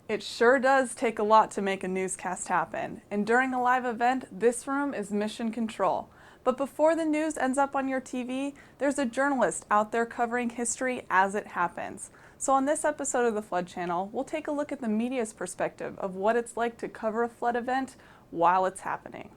It sure does take a lot to make a newscast happen, and during a live event, this room is mission control. But before the news ends up on your TV, there's a journalist out there covering history as it happens. So on this episode of the Flood Channel, we'll take a look at the media's perspective of what it's like to cover a flood event while it's happening.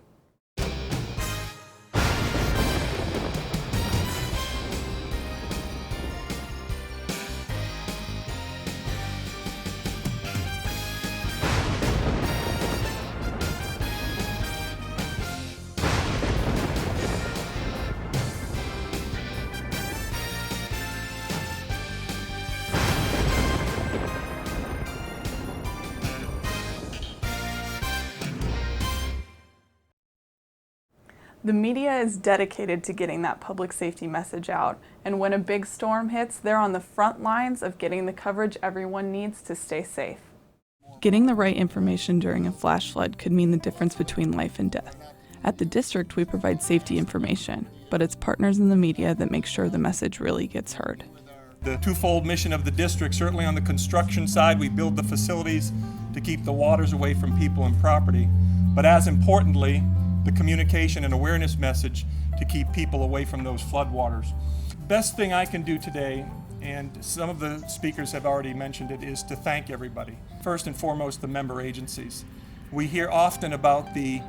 The media is dedicated to getting that public safety message out, and when a big storm hits, they're on the front lines of getting the coverage everyone needs to stay safe. Getting the right information during a flash flood could mean the difference between life and death. At the district, we provide safety information, but it's partners in the media that make sure the message really gets heard. The twofold mission of the district, certainly on the construction side, we build the facilities to keep the waters away from people and property, but as importantly, the communication and awareness message to keep people away from those floodwaters. Best thing I can do today, and some of the speakers have already mentioned it, is to thank everybody. First and foremost, the member agencies. We hear often about the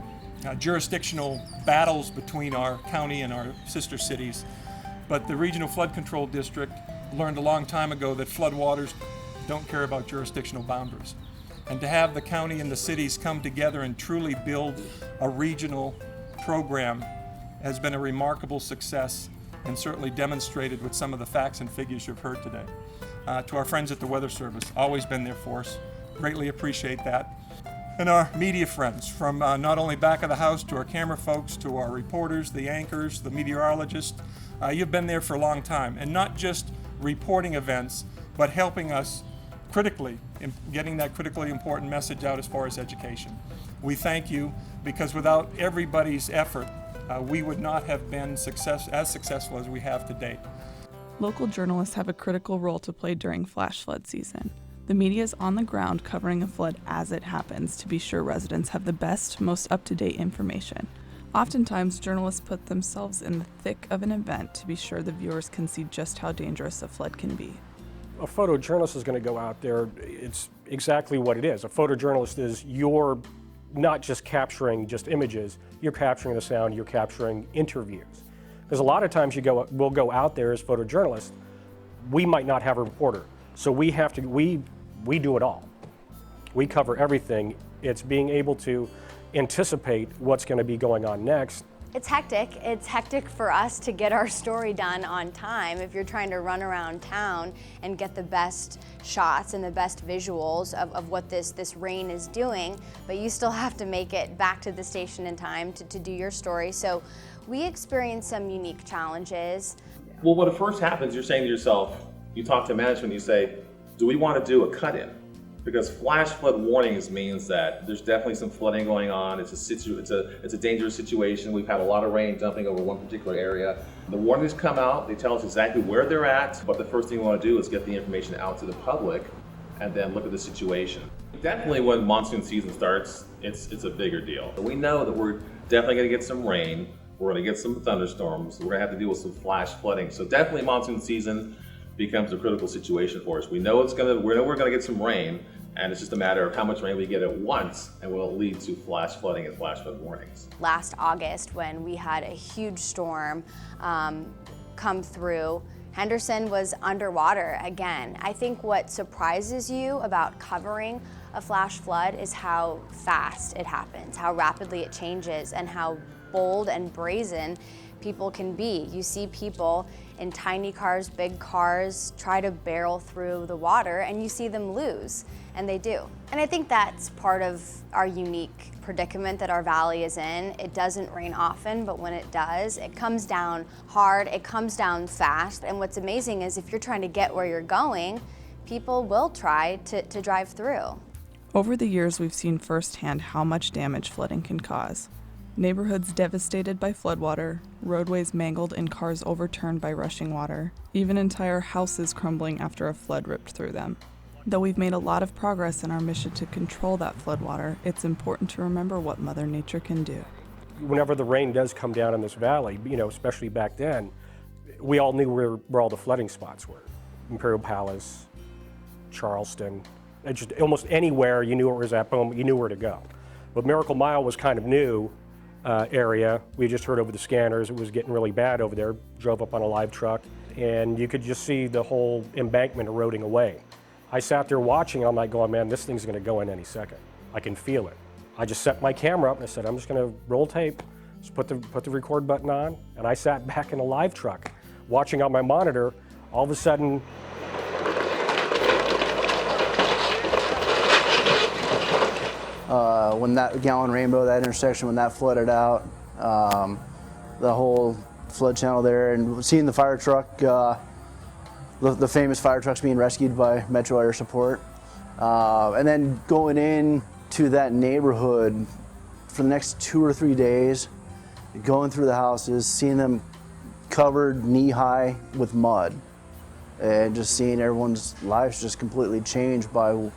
jurisdictional battles between our county and our sister cities, but the Regional Flood Control District learned a long time ago that floodwaters don't care about jurisdictional boundaries. And to have the county and the cities come together and truly build a regional program has been a remarkable success and certainly demonstrated with some of the facts and figures you've heard today. To our friends at the Weather Service, always been there for us, greatly appreciate that. And our media friends, from not only back of the house to our camera folks, to our reporters, the anchors, the meteorologists, you've been there for a long time, and not just reporting events, but helping us critically, in getting that critically important message out as far as education. We thank you, because without everybody's effort, we would not have been as successful as we have to date. Local journalists have a critical role to play during flash flood season. The media is on the ground covering a flood as it happens to be sure residents have the best, most up-to-date information. Oftentimes, journalists put themselves in the thick of an event to be sure the viewers can see just how dangerous a flood can be. A photojournalist is going to go out there, it's exactly what it is. A photojournalist is, you're not just capturing just images, you're capturing the sound, you're capturing interviews. Because a lot of times we'll go out there as photojournalists, we might not have a reporter. So we do it all. We cover everything. It's being able to anticipate what's going to be going on next. It's hectic. It's hectic for us to get our story done on time if you're trying to run around town and get the best shots and the best visuals of what this rain is doing, but you still have to make it back to the station in time to do your story. So we experienced some unique challenges. Well, when it first happens, you're saying to yourself, you talk to management, you say, do we want to do a cut-in? Because flash flood warnings means that there's definitely some flooding going on. It's a dangerous situation. We've had a lot of rain dumping over one particular area. The warnings come out, they tell us exactly where they're at, but the first thing we want to do is get the information out to the public and then look at the situation. Definitely when monsoon season starts, it's a bigger deal. We know that we're definitely going to get some rain, we're going to get some thunderstorms, we're going to have to deal with some flash flooding. So definitely monsoon season becomes a critical situation for us. We know we're going to get some rain, and it's just a matter of how much rain we get at once, and will it lead to flash flooding and flash flood warnings. Last August, when we had a huge storm come through, Henderson was underwater again. I think what surprises you about covering a flash flood is how fast it happens, how rapidly it changes, and how bold and brazen people can be. You see people in tiny cars, big cars, try to barrel through the water, and you see them lose, and they do. And I think that's part of our unique predicament that our valley is in. It doesn't rain often, but when it does, it comes down hard, it comes down fast, and what's amazing is if you're trying to get where you're going, people will try to drive through. Over the years, we've seen firsthand how much damage flooding can cause. Neighborhoods devastated by floodwater, roadways mangled and cars overturned by rushing water, even entire houses crumbling after a flood ripped through them. Though we've made a lot of progress in our mission to control that floodwater, it's important to remember what Mother Nature can do. Whenever the rain does come down in this valley, especially back then, we all knew where all the flooding spots were. Imperial Palace, Charleston, just almost anywhere you knew it was at, boom, you knew where to go. But Miracle Mile was kind of new area. We just heard over the scanners it was getting really bad over there. Drove up on a live truck, and you could just see the whole embankment eroding away. I sat there watching, I'm like going, man, this thing's gonna go in any second. I can feel it. I just set my camera up and I said, I'm just gonna roll tape, just put the record button on, and I sat back in a live truck watching on my monitor. All of a sudden, when that Gallon Rainbow, that intersection, when that flooded out, the whole flood channel there, and seeing the fire truck, the famous fire trucks being rescued by Metro Air Support, and then going in to that neighborhood for the next 2 or 3 days, going through the houses, seeing them covered knee-high with mud, and just seeing everyone's lives just completely changed by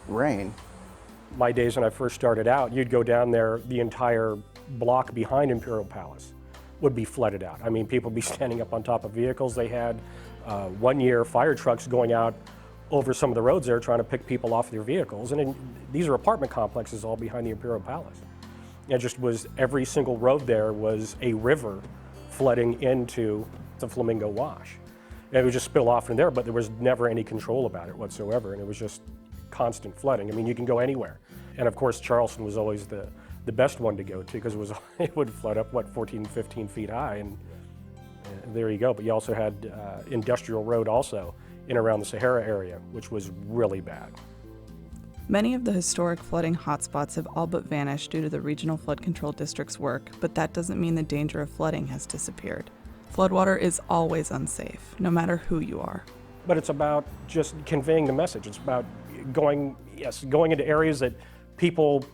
rain. my days when I first started out, you'd go down there, the entire block behind Imperial Palace would be flooded out. I mean, people would be standing up on top of vehicles. They had 1 year fire trucks going out over some of the roads there trying to pick people off their vehicles. And these are apartment complexes all behind the Imperial Palace. It just was, every single road there was a river flooding into the Flamingo Wash. And it would just spill off in there, but there was never any control about it whatsoever. And it was just constant flooding. I mean, you can go anywhere. And of course, Charleston was always the best one to go to because it would flood up, 14, 15 feet high, and there you go. But you also had Industrial Road also in around the Sahara area, which was really bad. Many of the historic flooding hotspots have all but vanished due to the Regional Flood Control District's work, but that doesn't mean the danger of flooding has disappeared. Floodwater is always unsafe, no matter who you are. But it's about just conveying the message. It's about going into areas that people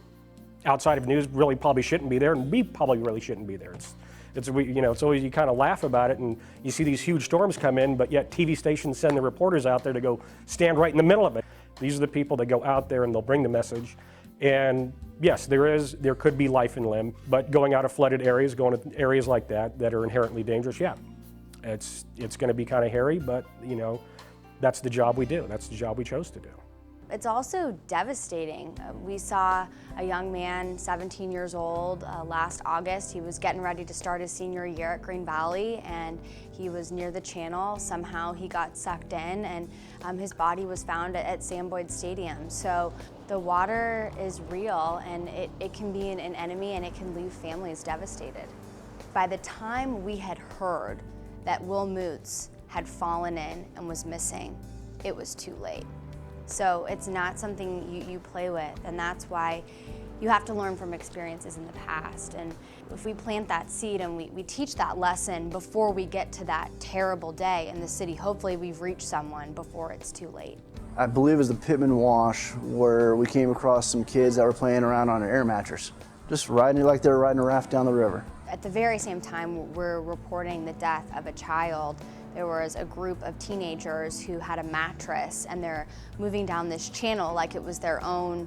outside of news really probably shouldn't be there, and we probably really shouldn't be there. It's always, you kind of laugh about it, and you see these huge storms come in, but yet TV stations send the reporters out there to go stand right in the middle of it. These are the people that go out there and they'll bring the message. And yes, there could be life and limb, but going out of flooded areas, going to areas like that are inherently dangerous, yeah. It's going to be kind of hairy, but that's the job we do. That's the job we chose to do. It's also devastating. We saw a young man, 17 years old, last August. He was getting ready to start his senior year at Green Valley, and he was near the channel. Somehow he got sucked in, and his body was found at Sam Boyd Stadium. So the water is real, and it can be an enemy, and it can leave families devastated. By the time we had heard that Will Moots had fallen in and was missing, it was too late. So it's not something you play with, and that's why you have to learn from experiences in the past. And if we plant that seed and we teach that lesson before we get to that terrible day in the city, hopefully we've reached someone before it's too late. I believe it was the Pittman Wash where we came across some kids that were playing around on an air mattress, just riding it like they were riding a raft down the river. At the very same time we're reporting the death of a child, there was a group of teenagers who had a mattress, and they're moving down this channel like it was their own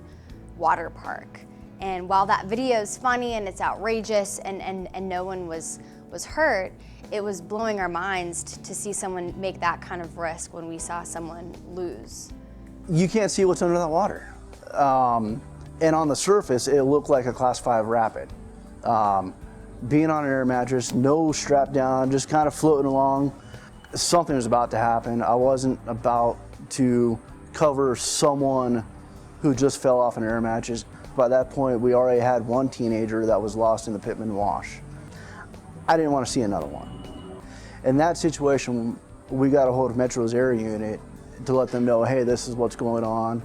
water park. And while that video is funny and it's outrageous and no one was hurt, it was blowing our minds to see someone make that kind of risk when we saw someone lose. You can't see what's under that water. And on the surface, it looked like a Class 5 rapid. Being on an air mattress, no strap down, just kind of floating along. Something was about to happen. I wasn't about to cover someone who just fell off an air mattress. By that point, we already had one teenager that was lost in the Pittman Wash. I didn't want to see another one. In that situation, we got a hold of Metro's air unit to let them know, hey, this is what's going on.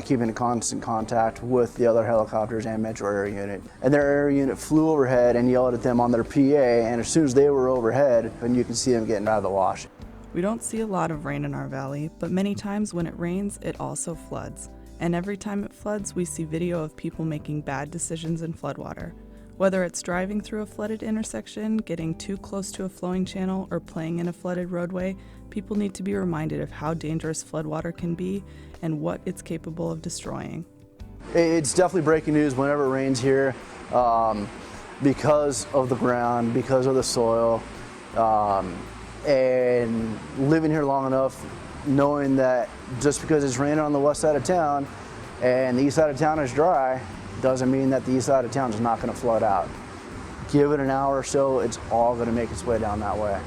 Keeping in constant contact with the other helicopters and Metro air unit. And their air unit flew overhead and yelled at them on their PA, and as soon as they were overhead, and you can see them getting out of the wash. We don't see a lot of rain in our valley, but many times when it rains, it also floods. And every time it floods, we see video of people making bad decisions in floodwater. Whether it's driving through a flooded intersection, getting too close to a flowing channel, or playing in a flooded roadway, people need to be reminded of how dangerous floodwater can be and what it's capable of destroying. It's definitely breaking news whenever it rains here, because of the ground, because of the soil, and living here long enough, knowing that just because it's raining on the west side of town and the east side of town is dry, doesn't mean that the east side of town is not going to flood out. Give it an hour or so, it's all going to make its way down that way.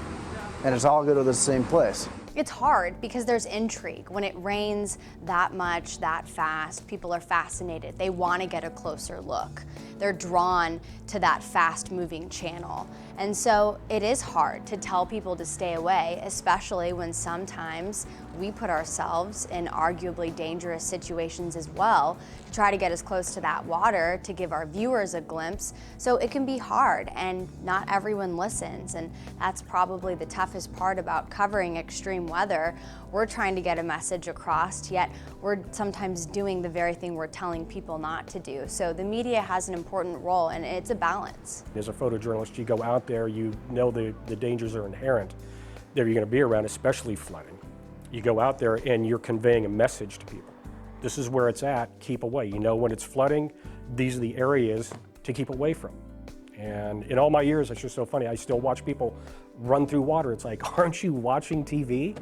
And it's all going to the same place. It's hard because there's intrigue. When it rains that much, that fast, people are fascinated. They want to get a closer look. They're drawn to that fast-moving channel. And so it is hard to tell people to stay away, especially when sometimes we put ourselves in arguably dangerous situations as well to try to get as close to that water to give our viewers a glimpse. So it can be hard, and not everyone listens, and that's probably the toughest part about covering extreme weather. We're trying to get a message across, yet we're sometimes doing the very thing we're telling people not to do. So the media has an important role, and it's a balance. As a photojournalist, you go out there, you know the dangers are inherent that you're going to be around, especially flooding. You go out there and you're conveying a message to people. This is where it's at, keep away. You know when it's flooding, these are the areas to keep away from. And in all my years, it's just so funny, I still watch people run through water. It's like, aren't you watching TV?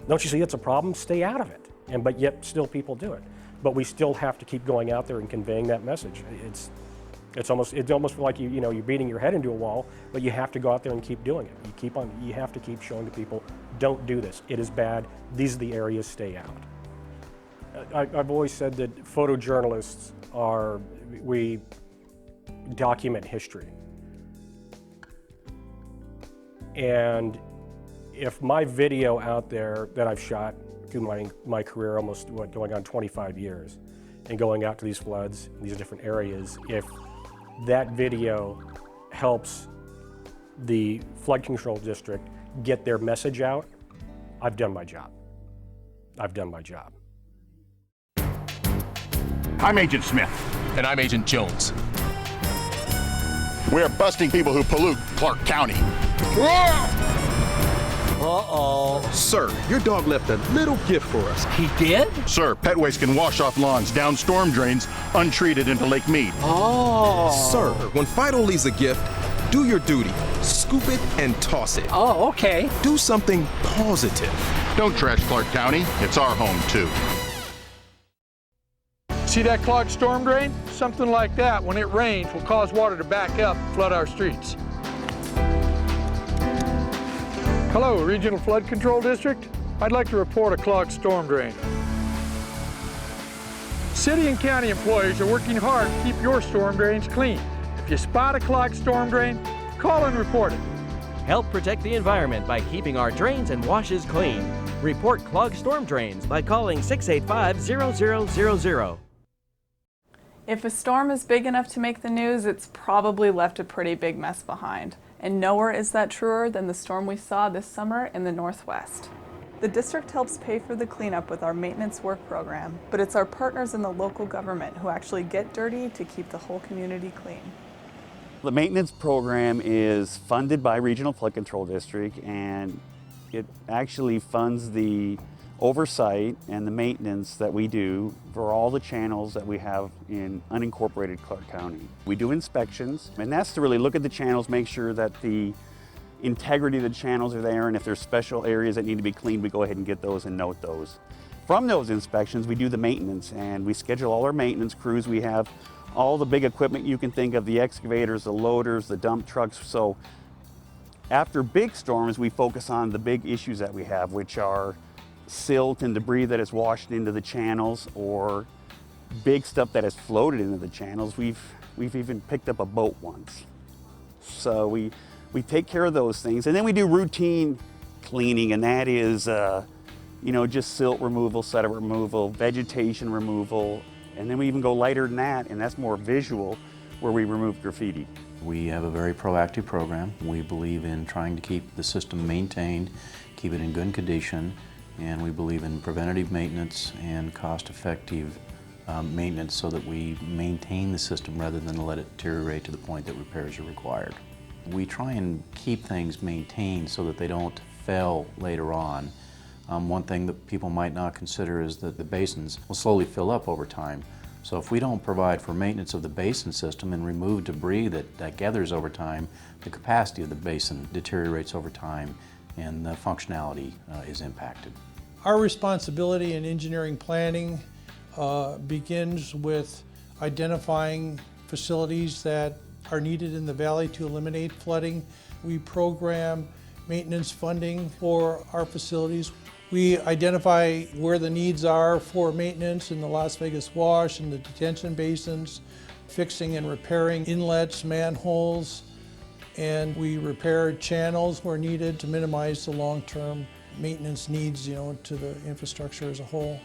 Don't you see it's a problem? Stay out of it. But yet still people do it. But we still have to keep going out there and conveying that message. It's almost like you're beating your head into a wall, but you have to go out there and keep doing it. You have to keep showing to people, don't do this. It is bad. These are the areas, stay out. I've always said that photojournalists we document history. And if my video out there that I've shot through my career, almost going on 25 years, and going out to these floods, these different areas, if that video helps the flood control district get their message out, I've done my job. I've done my job. I'm Agent Smith. And I'm Agent Jones. We're busting people who pollute Clark County. Uh-oh. Sir, your dog left a little gift for us. He did? Sir, pet waste can wash off lawns down storm drains untreated into Lake Mead. Oh. Sir, when Fido leaves a gift, do your duty. Scoop it and toss it. Oh, okay. Do something positive. Don't trash Clark County. It's our home, too. See that clogged storm drain? Something like that, when it rains, will cause water to back up and flood our streets. Hello, Regional Flood Control District. I'd like to report a clogged storm drain. City and county employees are working hard to keep your storm drains clean. If you spot a clogged storm drain, call and report it. Help protect the environment by keeping our drains and washes clean. Report clogged storm drains by calling 685-0000. If a storm is big enough to make the news, it's probably left a pretty big mess behind. And nowhere is that truer than the storm we saw this summer in the Northwest. The district helps pay for the cleanup with our maintenance work program, but it's our partners in the local government who actually get dirty to keep the whole community clean. The maintenance program is funded by Regional Flood Control District, and it actually funds the oversight and the maintenance that we do for all the channels that we have in unincorporated Clark County. We do inspections, and that's to really look at the channels, make sure that the integrity of the channels are there, and if there's special areas that need to be cleaned, we go ahead and get those and note those. From those inspections, we do the maintenance, and we schedule all our maintenance crews. We have all the big equipment you can think of, the excavators, the loaders, the dump trucks. So after big storms, we focus on the big issues that we have, which are silt and debris that is washed into the channels, or big stuff that has floated into the channels. We've even picked up a boat once. So we take care of those things, and then we do routine cleaning, and that is just silt removal, sediment removal, vegetation removal, and then we even go lighter than that, and that's more visual, where we remove graffiti. We have a very proactive program. We believe in trying to keep the system maintained, keep it in good condition, and we believe in preventative maintenance and cost-effective maintenance so that we maintain the system rather than let it deteriorate to the point that repairs are required. We try and keep things maintained so that they don't fail later on. One thing that people might not consider is that the basins will slowly fill up over time. So if we don't provide for maintenance of the basin system and remove debris that gathers over time, the capacity of the basin deteriorates over time and the functionality is impacted. Our responsibility in engineering planning begins with identifying facilities that are needed in the valley to eliminate flooding. We program maintenance funding for our facilities. We identify where the needs are for maintenance in the Las Vegas Wash and the detention basins, fixing and repairing inlets, manholes, and we repair channels where needed to minimize the long-term maintenance needs, to the infrastructure as a whole.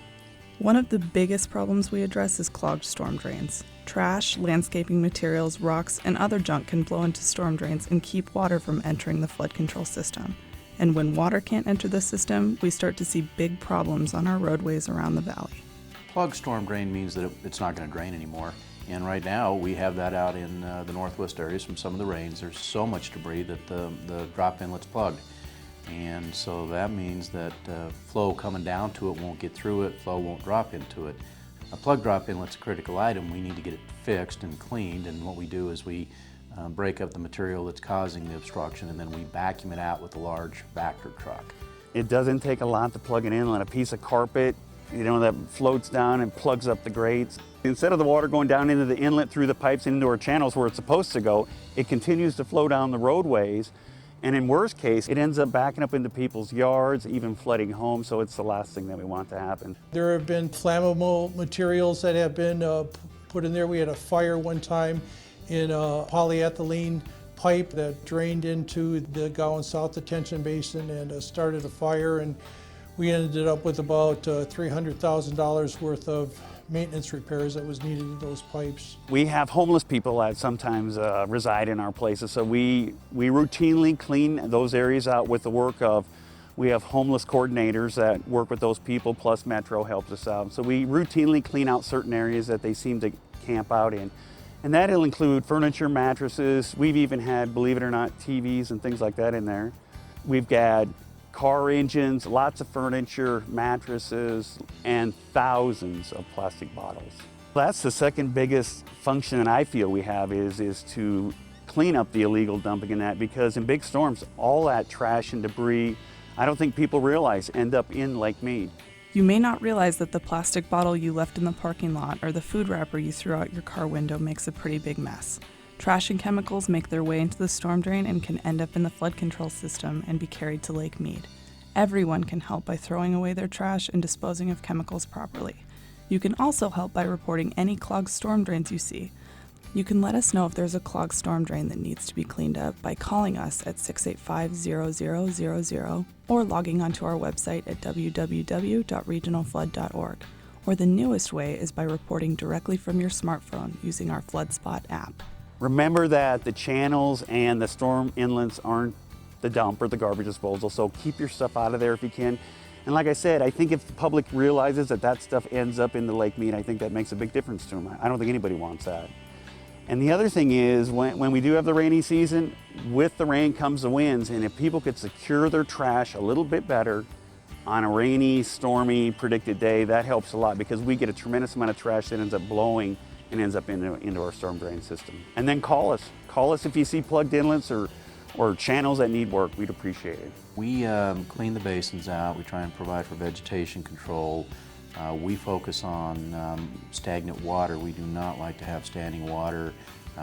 One of the biggest problems we address is clogged storm drains. Trash, landscaping materials, rocks, and other junk can blow into storm drains and keep water from entering the flood control system. And when water can't enter the system, we start to see big problems on our roadways around the valley. Plugged storm drain means that it's not going to drain anymore. And right now we have that out in the northwest areas from some of the rains. There's so much debris that the drop inlet's plugged. And so that means that flow coming down to it won't get through it, flow won't drop into it. A plug drop inlet's a critical item. We need to get it fixed and cleaned, and what we do is we break up the material that's causing the obstruction and then we vacuum it out with a large Vector truck. It doesn't take a lot to plug an inlet. A piece of carpet, that floats down and plugs up the grates. Instead of the water going down into the inlet through the pipes into our channels where it's supposed to go, it continues to flow down the roadways. And in worst case, it ends up backing up into people's yards, even flooding homes, so it's the last thing that we want to happen. There have been flammable materials that have been put in there. We had a fire one time in a polyethylene pipe that drained into the Gowan South Detention Basin and started a fire, and we ended up with about $300,000 worth of maintenance repairs that was needed in those pipes. We have homeless people that sometimes reside in our places, so we routinely clean those areas out with the work of, we have homeless coordinators that work with those people, plus Metro helps us out. So we routinely clean out certain areas that they seem to camp out in. And that'll include furniture, mattresses. We've even had, believe it or not, TVs and things like that in there. We've got car engines, lots of furniture, mattresses, and thousands of plastic bottles. That's the second biggest function that I feel we have is to clean up the illegal dumping in that, because in big storms, all that trash and debris, I don't think people realize, end up in Lake Mead. You may not realize that the plastic bottle you left in the parking lot or the food wrapper you threw out your car window makes a pretty big mess. Trash and chemicals make their way into the storm drain and can end up in the flood control system and be carried to Lake Mead. Everyone can help by throwing away their trash and disposing of chemicals properly. You can also help by reporting any clogged storm drains you see. You can let us know if there's a clogged storm drain that needs to be cleaned up by calling us at 685-0000 or logging onto our website at www.regionalflood.org. Or the newest way is by reporting directly from your smartphone using our FloodSpot app. Remember that the channels and the storm inlets aren't the dump or the garbage disposal, so keep your stuff out of there if you can. And like I said, I think if the public realizes that stuff ends up in the Lake Mead, I think that makes a big difference to them. I don't think anybody wants that. And the other thing is, when we do have the rainy season, with the rain comes the winds, and if people could secure their trash a little bit better on a rainy, stormy, predicted day, that helps a lot, because we get a tremendous amount of trash that ends up blowing and ends up into our storm drain system. And then call us. Call us if you see plugged inlets or channels that need work. We'd appreciate it. We clean the basins out. We try and provide for vegetation control. We focus on stagnant water. We do not like to have standing water.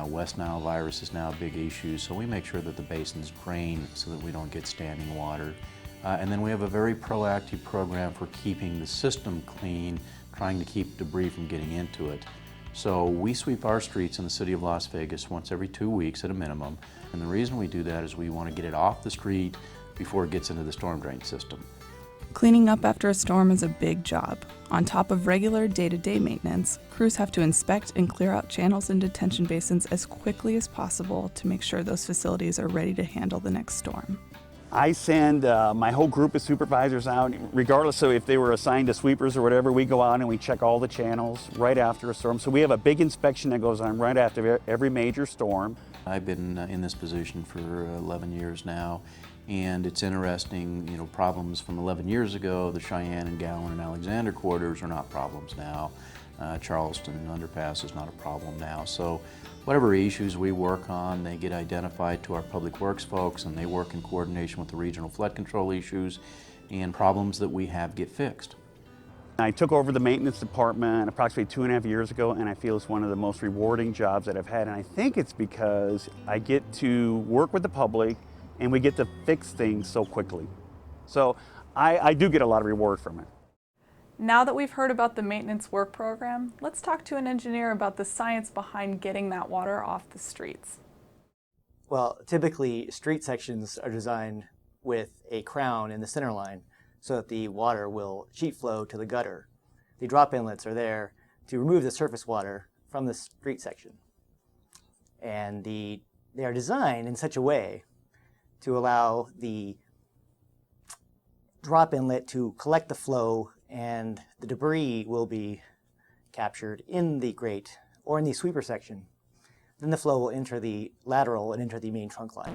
West Nile virus is now a big issue, so we make sure that the basins drain so that we don't get standing water. And then we have a very proactive program for keeping the system clean, trying to keep debris from getting into it. So we sweep our streets in the city of Las Vegas once every 2 weeks at a minimum. And the reason we do that is we want to get it off the street before it gets into the storm drain system. Cleaning up after a storm is a big job. On top of regular day-to-day maintenance, crews have to inspect and clear out channels and detention basins as quickly as possible to make sure those facilities are ready to handle the next storm. I send my whole group of supervisors out, regardless of if they were assigned to sweepers or whatever. We go out and we check all the channels right after a storm. So we have a big inspection that goes on right after every major storm. I've been in this position for 11 years now, and it's interesting, you know, problems from 11 years ago, the Cheyenne and Gowan and Alexander corridors are not problems now. Charleston Underpass is not a problem now. So whatever issues we work on, they get identified to our public works folks, and they work in coordination with the regional flood control issues, and problems that we have get fixed. I took over the maintenance department approximately 2.5 years ago, and I feel it's one of the most rewarding jobs that I've had. And I think it's because I get to work with the public and we get to fix things so quickly. So I do get a lot of reward from it. Now that we've heard about the maintenance work program, let's talk to an engineer about the science behind getting that water off the streets. Well, typically street sections are designed with a crown in the center line so that the water will sheet flow to the gutter. The drop inlets are there to remove the surface water from the street section. And they are designed in such a way to allow the drop inlet to collect the flow, and the debris will be captured in the grate or in the sweeper section. Then the flow will enter the lateral and enter the main trunk line.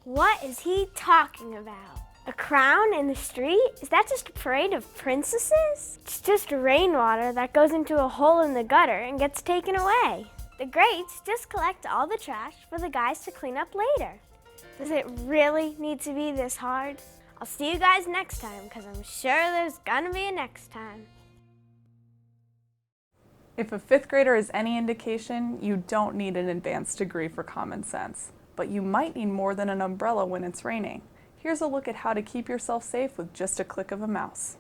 What is he talking about? A crown in the street? Is that just a parade of princesses? It's just rainwater that goes into a hole in the gutter and gets taken away. The grates just collect all the trash for the guys to clean up later. Does it really need to be this hard? I'll see you guys next time, because I'm sure there's gonna be a next time. If a 5th grader is any indication, you don't need an advanced degree for common sense, but you might need more than an umbrella when it's raining. Here's a look at how to keep yourself safe with just a click of a mouse.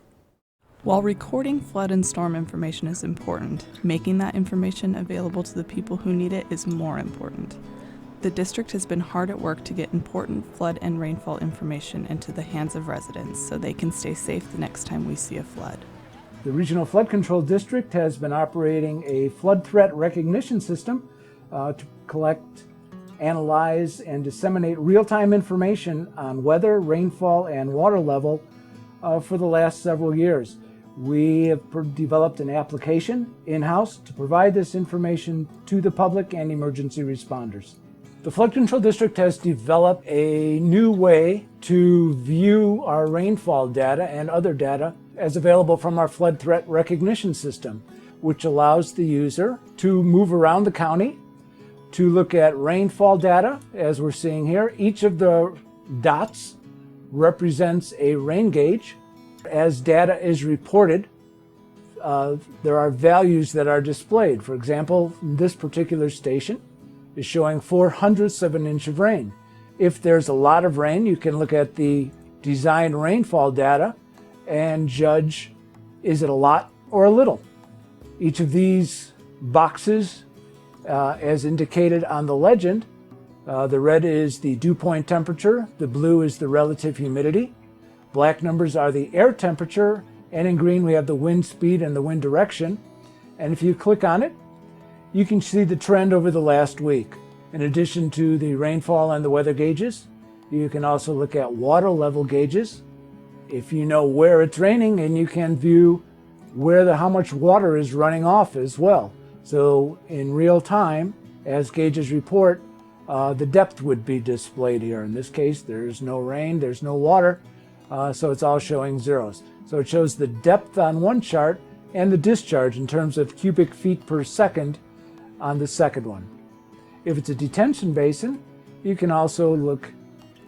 While recording flood and storm information is important, making that information available to the people who need it is more important. The district has been hard at work to get important flood and rainfall information into the hands of residents so they can stay safe the next time we see a flood. The Regional Flood Control District has been operating a flood threat recognition system to collect, analyze, and disseminate real-time information on weather, rainfall, and water level for the last several years. We have developed an application in-house to provide this information to the public and emergency responders. The Flood Control District has developed a new way to view our rainfall data and other data as available from our flood threat recognition system, which allows the user to move around the county to look at rainfall data, as we're seeing here. Each of the dots represents a rain gauge. As data is reported, there are values that are displayed. For example, this particular station is showing 0.04 of an inch of rain. If there's a lot of rain, you can look at the design rainfall data and judge, is it a lot or a little? Each of these boxes, as indicated on the legend, the red is the dew point temperature, the blue is the relative humidity, black numbers are the air temperature, and in green we have the wind speed and the wind direction. And if you click on it, you can see the trend over the last week. In addition to the rainfall and the weather gauges, you can also look at water level gauges. If you know where it's raining, and you can view how much water is running off as well. So in real time, as gauges report, the depth would be displayed here. In this case, there's no rain, there's no water, so it's all showing zeros. So it shows the depth on one chart and the discharge in terms of cubic feet per second on the second one. If it's a detention basin, you can also look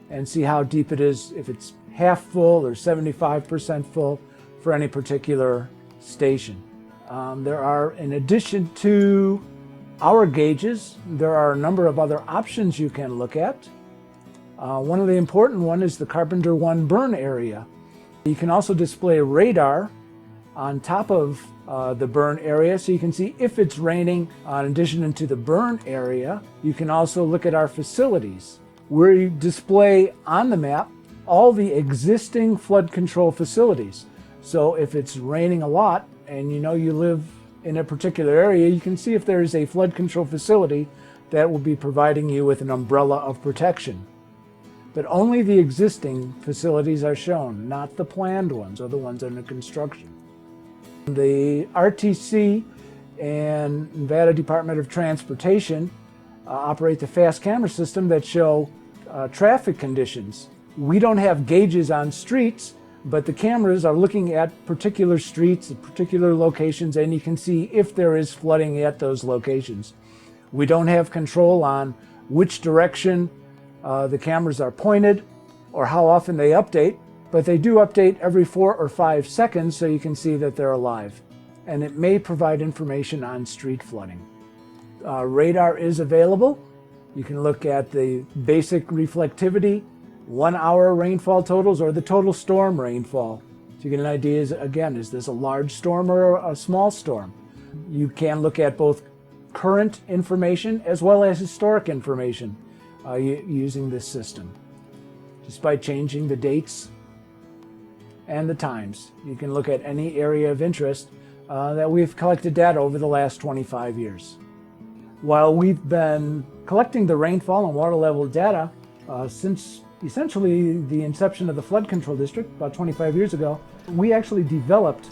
and see how deep it is, if it's half full or 75% full for any particular station. There are, in addition to our gauges, there are a number of other options you can look at. One of the important ones is the Carpenter 1 burn area. You can also display radar on top of the burn area, so you can see if it's raining. In addition to the burn area, you can also look at our facilities. We display on the map all the existing flood control facilities. So if it's raining a lot and you know you live in a particular area, you can see if there is a flood control facility that will be providing you with an umbrella of protection. but only the existing facilities are shown, not the planned ones or the ones under construction. The RTC and Nevada Department of Transportation operate the fast camera system that show traffic conditions. We don't have gauges on streets, but the cameras are looking at particular streets at particular locations, and you can see if there is flooding at those locations. We don't have control on which direction the cameras are pointed or how often they update, but they do update every 4 or 5 seconds so you can see that they're alive. And it may provide information on street flooding. Radar is available. You can look at the basic reflectivity, 1 hour rainfall totals, or the total storm rainfall. So you get an idea, again, is this a large storm or a small storm? You can look at both current information as well as historic information using this system. Just by changing the dates and the times, you can look at any area of interest that we've collected data over the last 25 years. While we've been collecting the rainfall and water level data since essentially the inception of the flood control district about 25 years ago, we actually developed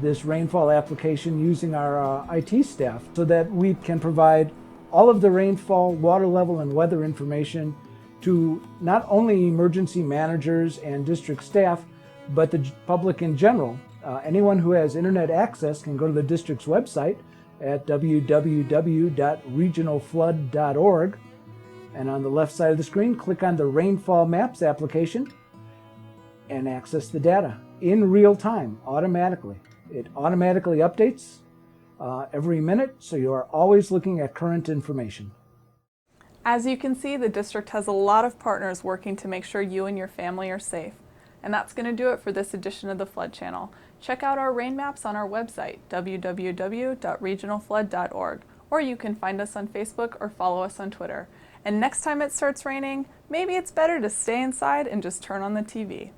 this rainfall application using our IT staff so that we can provide all of the rainfall, water level, and weather information to not only emergency managers and district staff, but the public in general. Anyone who has internet access can go to the district's website at www.regionalflood.org, and on the left side of the screen, click on the Rainfall Maps application and access the data in real time, automatically. It automatically updates every minute, so you are always looking at current information. As you can see, the district has a lot of partners working to make sure you and your family are safe. And that's going to do it for this edition of the Flood Channel. Check out our rain maps on our website, www.regionalflood.org, or you can find us on Facebook or follow us on Twitter. And next time it starts raining, maybe it's better to stay inside and just turn on the TV.